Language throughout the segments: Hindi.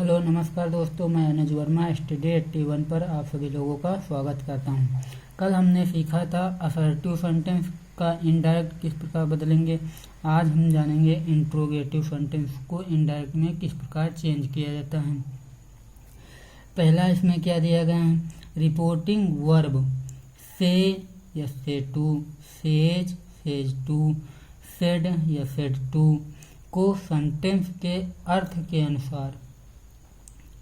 हेलो नमस्कार दोस्तों, मैं अनुज वर्मा स्टडी T1 पर आप सभी लोगों का स्वागत करता हूं। कल हमने सीखा था असर्टिव सेंटेंस का इनडायरेक्ट किस प्रकार बदलेंगे। आज हम जानेंगे इंट्रोगेटिव सेंटेंस को इनडायरेक्ट में किस प्रकार चेंज किया जाता है। पहला इसमें क्या दिया गया है, रिपोर्टिंग वर्ब से या say to, says, says to, said या सेड टू को सेंटेंस के अर्थ के अनुसार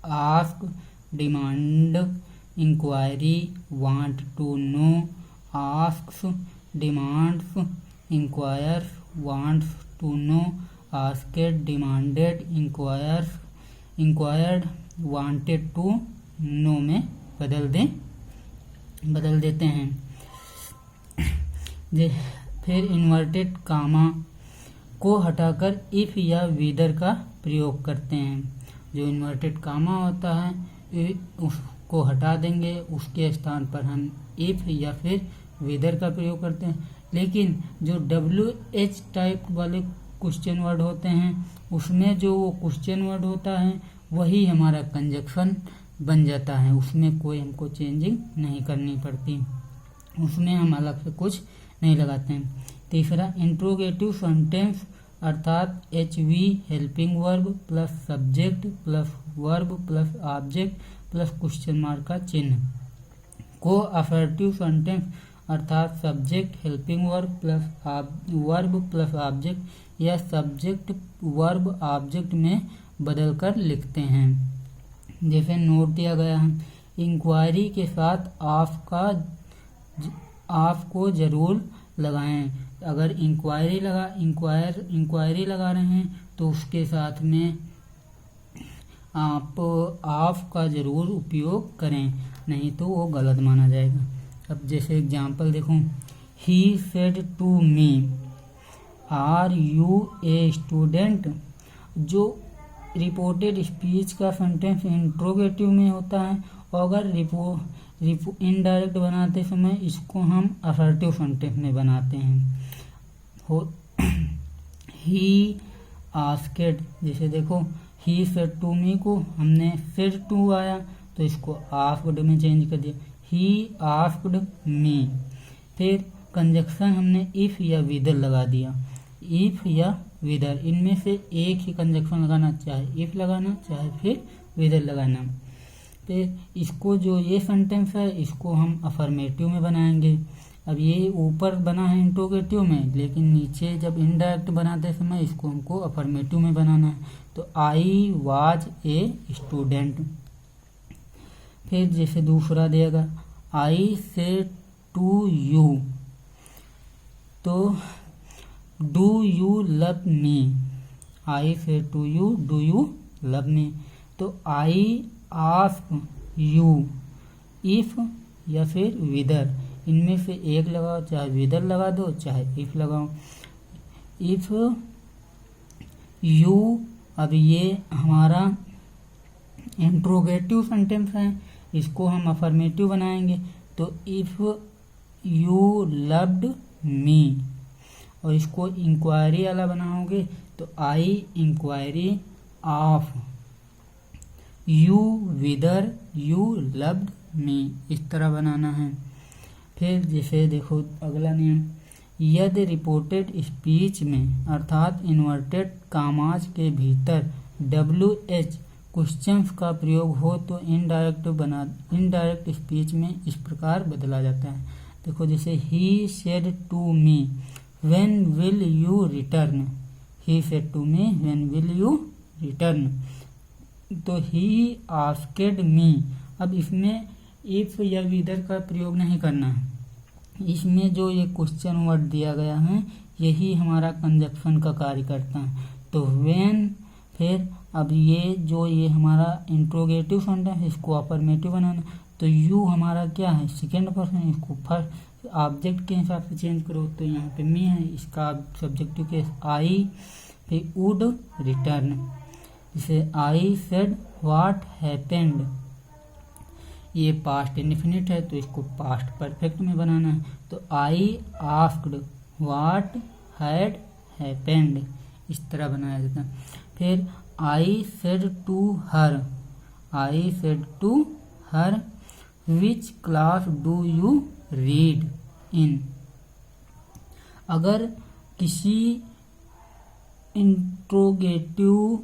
ask, demand, inquiry, want to know, asks, demands, inquires, wants to know, asked, demanded, inquires, inquired, wanted to know में बदल देते हैं। फिर इन्वर्टेड कामा को हटाकर इफ या विदर का प्रयोग करते हैं। जो इन्वर्टेड कामा होता है उसको हटा देंगे, उसके स्थान पर हम इफ या फिर विदर का प्रयोग करते हैं। लेकिन जो WH टाइप वाले क्वेश्चन वर्ड होते हैं उसमें जो वो क्वेश्चन वर्ड होता है वही हमारा कंजक्शन बन जाता है, उसमें कोई हमको चेंजिंग नहीं करनी पड़ती, उसमें हम अलग से कुछ नहीं लगाते हैं। तीसरा इंट्रोगेटिव सेंटेंस अर्थात HV helping verb plus subject plus verb plus object plus question mark का चिन्ह को असर्टिव सेंटेंस अर्थात subject helping verb plus object या सब्जेक्ट वर्ब ऑब्जेक्ट में बदलकर लिखते हैं। जैसे नोट दिया गया है, इंक्वायरी के साथ ऑफ को जरूर लगाएं। अगर इंक्वायरी लगा रहे हैं तो उसके साथ में आप ऑफ का जरूर उपयोग करें, नहीं तो वो गलत माना जाएगा। अब जैसे एग्जांपल देखो, he said to me are you a student. जो रिपोर्टेड स्पीच का सेंटेंस इंट्रोगेटिव में होता है और अगर इनडायरेक्ट बनाते समय इसको हम असर्टिव सेंटेंस में बनाते हैं। ही आस्केड, जैसे देखो ही सेड टू मी को हमने सेड टू आया तो इसको आस्क्ड में चेंज कर दिया, ही आस्क्ड मी। फिर कंजक्शन हमने इफ या विदर लगा दिया, इफ या विदर इनमें से एक ही कंजक्शन लगाना, चाहे इफ लगाना चाहे फिर विदर लगाना। फिर इसको जो ये सेंटेंस है इसको हम अफर्मेटिव में बनाएंगे। अब ये ऊपर बना है इंट्रोगेटिव में, लेकिन नीचे जब इनडायरेक्ट बनाते समय इसको हमको अफर्मेटिव में बनाना है। तो आई वाज ए स्टूडेंट। फिर जैसे दूसरा देगा, आई से टू यू, तो do you love me. I say to you, do you love me. तो आई आस्क यू, इफ या फिर विदर इनमें से एक लगाओ, चाहे विदर लगा दो चाहे इफ लगाओ। इफ यू, अब ये हमारा इंट्रोगेटिव सेंटेंस है, इसको हम अफर्मेटिव बनाएंगे। तो इफ यू लव्ड मी, और इसको इंक्वायरी वाला बनाओगे तो I inquiry of you whether you loved me, इस तरह बनाना है। फिर जैसे देखो अगला नियम, यदि रिपोर्टेड स्पीच में अर्थात इन्वर्टेड कामाज के भीतर WH क्वेश्चंस का प्रयोग हो तो इनडायरेक्ट स्पीच में इस प्रकार बदला जाता है। देखो जैसे he said to me when will you return, he said to me when will you return. तो ही आस्केड मी, अब इसमें इफ या विदर का प्रयोग नहीं करना है, इसमें जो ये क्वेश्चन वर्ड दिया गया है यही हमारा कंजक्शन का कार्य करता है। तो व्हेन, फिर अब ये हमारा इंट्रोगेटिव सेंटेंस इसको अफर्मेटिव बनाना। तो यू हमारा क्या है, सेकेंड पर्सन, इसको फर्स्ट ऑब्जेक्ट के हिसाब से चेंज करो। तो यहाँ पे मी है, इसका सब्जेक्टिव केस आई, फिर वुड रिटर्न। जैसे आई सेड व्हाट हैपेंड, ये पास्ट इंडेफिनिट है तो इसको पास्ट परफेक्ट में बनाना है। तो I asked what had happened, इस तरह बनाया जाता है। फिर I said to her, I said to her which class do you read in. अगर किसी इंट्रोगेटिव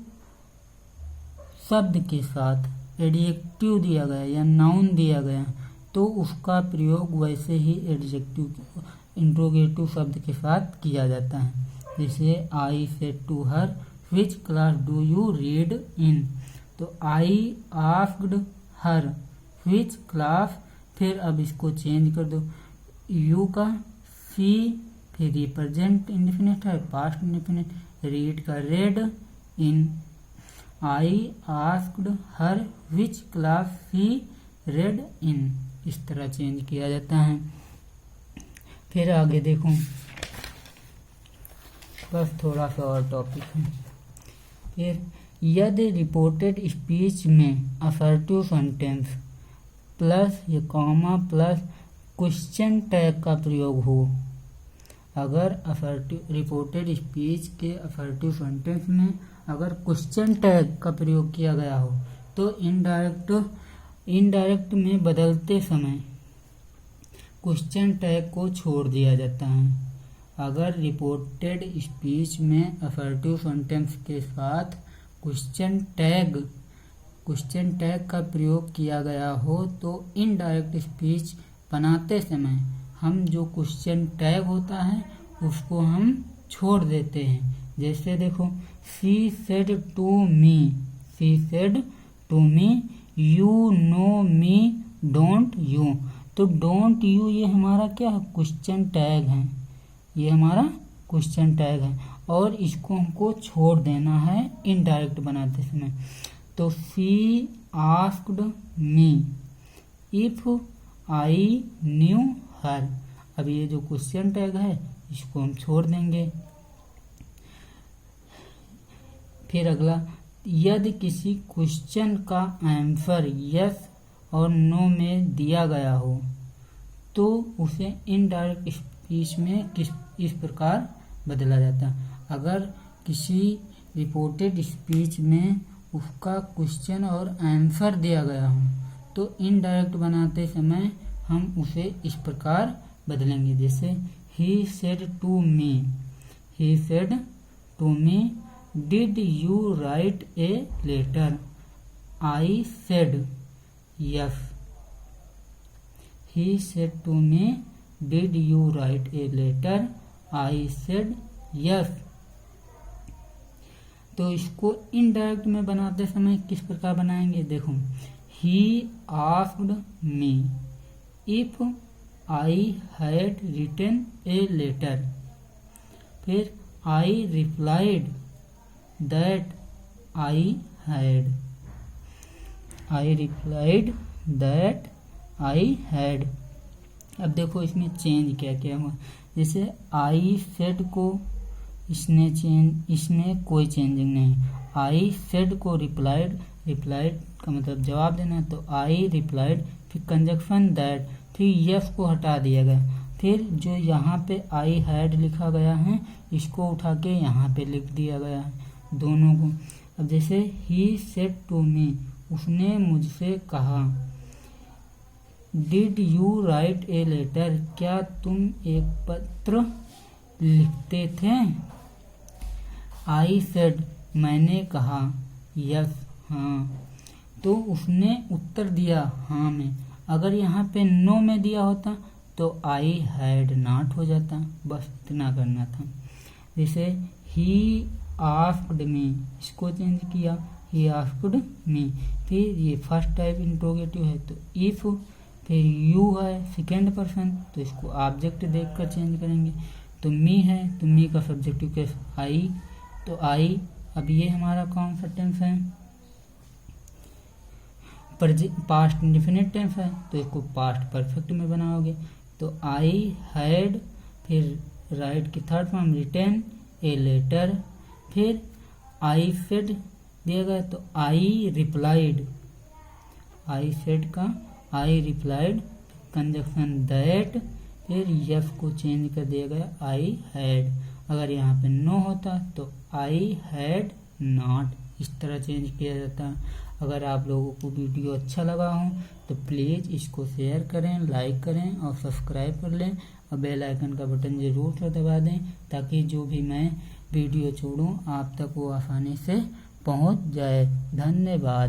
शब्द के साथ एडजेक्टिव दिया गया या नाउन दिया गया तो उसका प्रयोग वैसे ही एडजेक्टिव इंट्रोगेटिव शब्द के साथ किया जाता है। जैसे I said to her which class do you read in, तो I asked her which class, फिर अब इसको चेंज कर दो, यू का सी, फिर रिप्रेजेंट इंडेफिनिट है, पास्ट इंडेफिनिट, रीड का read, in, I asked her which class she read in, इस तरह चेंज किया जाता है। फिर आगे देखो, बस थोड़ा सा और टॉपिक है। फिर यदि रिपोर्टेड स्पीच में असर्टिव सेंटेंस प्लस ये कॉमा प्लस क्वेश्चन टैग का प्रयोग हो, अगर असर्टिव रिपोर्टेड स्पीच के असर्टिव सेंटेंस में अगर क्वेश्चन टैग का प्रयोग किया गया हो तो इनडायरेक्ट में बदलते समय क्वेश्चन टैग को छोड़ दिया जाता है। अगर रिपोर्टेड स्पीच में असर्टिव सेंटेंस के साथ क्वेश्चन टैग का प्रयोग किया गया हो तो इनडायरेक्ट स्पीच बनाते समय हम जो क्वेश्चन टैग होता है उसको हम छोड़ देते हैं। जैसे देखो, she said to me, she said to me you know me don't you, तो डोंट यू ये हमारा क्या है, क्वेश्चन टैग है, ये हमारा क्वेश्चन टैग है और इसको हमको छोड़ देना है इनडायरेक्ट बनाते समय। तो she asked me if I knew her, अब ये जो क्वेश्चन टैग है इसको हम छोड़ देंगे। फिर अगला, यदि किसी क्वेश्चन का आंसर यस और नो में दिया गया हो तो उसे इनडायरेक्ट स्पीच में इस प्रकार बदला जाता है। अगर किसी रिपोर्टेड स्पीच में उसका क्वेश्चन और आंसर दिया गया हो तो इनडायरेक्ट बनाते समय हम उसे इस प्रकार बदलेंगे। जैसे he said to me, he said to me did you write a letter, I said yes, he said to me did you write a letter, I said yes. तो इसको इनडायरेक्ट में बनाते समय किस प्रकार बनाएंगे, देखो, he asked me if I had written a letter, फिर I replied that I had, I replied that I had. अब देखो इसमें चेंज क्या क्या हुआ, जैसे आई सेड को इसमें कोई चेंजिंग नहीं, आई सेड को रिप्लाइड का मतलब जवाब देना, तो आई रिप्लाइड, फिर कंजक्शन दैट, फिर यस को हटा दिया गया, फिर जो यहाँ पे आई हैड लिखा गया है इसको उठा के यहाँ पे लिख दिया गया है दोनों को। अब जैसे ही सेड टू मी, उसने मुझसे कहा, did you write a letter, क्या तुम एक पत्र लिखते थे, आई सेड, मैंने कहा, यस, हाँ, तो उसने उत्तर दिया हाँ में। अगर यहाँ पे नो में दिया होता तो आई हैड नॉट हो जाता, बस इतना करना था। जैसे ही आस्क्ड मी, इसको चेंज किया, ही आस्क्ड मी, फिर ये फर्स्ट टाइप इंट्रोगेटिव है तो इफ, फिर यू है सेकेंड पर्सन तो इसको ऑब्जेक्ट देखकर चेंज करेंगे, तो मी है तो मी का सब्जेक्टिव केस आई, तो आई। अब ये हमारा कौन सा टेंस है, पास्ट इंडेफिनिट टेंस है तो इसको पास्ट परफेक्ट में बनाओगे, तो आई हैड, फिर राइट की third form written a letter, फिर आई सेड दिया गया तो आई रिप्लाइड, आई सेड का आई रिप्लाइड, कंजक्शन दैट, फिर यस को चेंज कर दिया गया आई हैड। अगर यहाँ पे नो होता तो आई हैड नॉट इस तरह चेंज किया जाता है। अगर आप लोगों को वीडियो अच्छा लगा हो तो प्लीज़ इसको शेयर करें, लाइक करें और सब्सक्राइब कर लें और बेल आइकन का बटन ज़रूर से दबा दें ताकि जो भी मैं वीडियो छोड़ूं आप तक वो आसानी से पहुंच जाए। धन्यवाद।